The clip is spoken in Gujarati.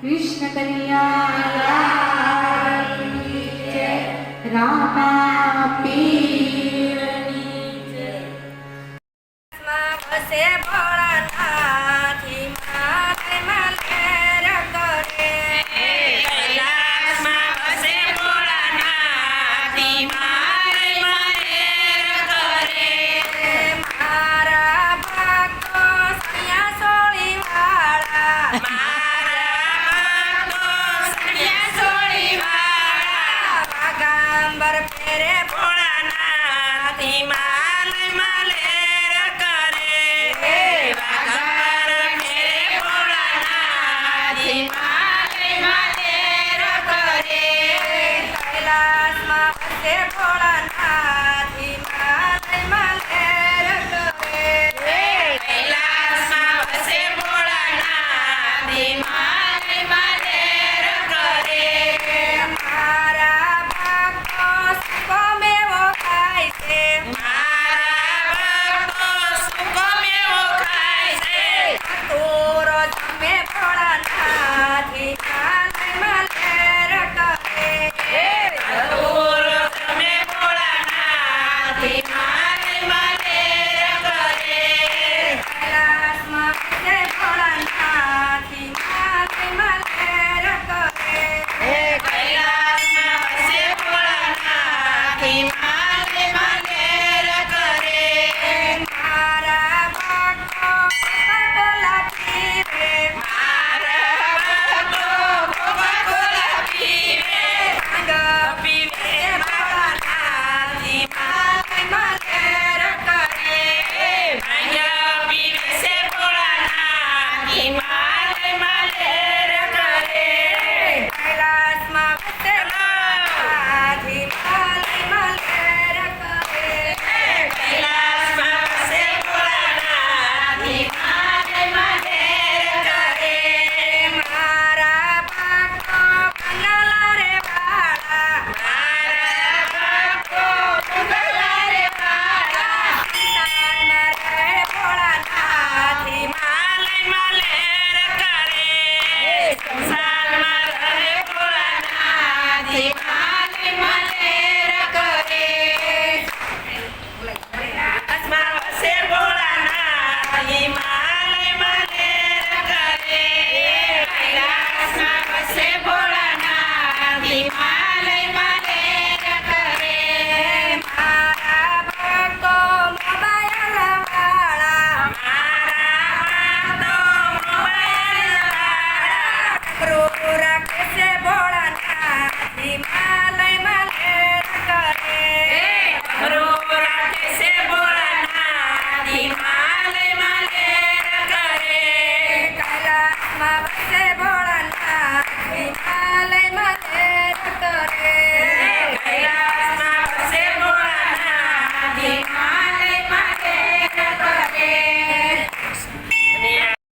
कृष्ण कन्हैया की जय। रामा पीરની જય। વસે ભોળાનાથ હિમાલયમાં લહેર કરે। કૈલાસમાં વસે ભોળાનાથ હિમાલયમાં લહેર કરે। મારા ભક્તો સૈયા સોળીવાળા, મારા ભક્તો સૈયા સોળીવાળા, વાગાંબર ફેરે ભોળાનાથ હિમાલયમાં લહેર કરે। વાગાંબર ફેરે ભોળાનાથ હિમાલયમાં લહેર કરે। કૈલાસમાં વસે ભોળાનાથ હિમાલયમાં લહેર કરે। કૈલાસમાં વસે ભોળાનાથ હિમાલયમાં લહેર કરે। મારા ભક્તો સુકો મેવો ખાય છે, મારા ભક્તો સુકો મેવો ખાય છે। ધતૂરો જમે ભોળાનાથ હિમાલયમાં લહેર કરે। ધતૂરો જમે ભોળાનાથ હિમાલયમાં લહેર કરે। કૈલાસમાં વસે ભોળાનાથ હિમાલયમાં લહેર કરે। કૈલાસમાં વસે ભોળાનાથ હિમાલયમાં લહેર કરે। મારા ભક્તો કોકા-કોલા પીવે, મારા ભક્તો કોકા-કોલા પીવે। ભાંગ પીવે ભોળાનાથ હિમાલયમાં લહેર કરે। ભાંગ પીવે છે ભોળાનાથ હિમાલયમાં લહેર કરે। કૈલાસમાં વસે ભોળાનાથ હિમાલયમાં લહેર કરે। કૈલાસમાં વસે ભોળાનાથ હિમાલયમાં લહેર કરે। મારા ભક્તો બંગાલા રે વાળા, મારા ભક્તો બંગાલા રે વાળા, સંસારમાં રહે ભોળાનાથ હિમાલયમાં લહેર કરે। સંસારમાં રહે ભોળાનાથ હિમાલયમાં લહેર કરે। કૈલાસમાં વસે ભોળાનાથ હિમાલયમાં લહેર કરે। કૈલાસમાં વસે ભોળાનાથ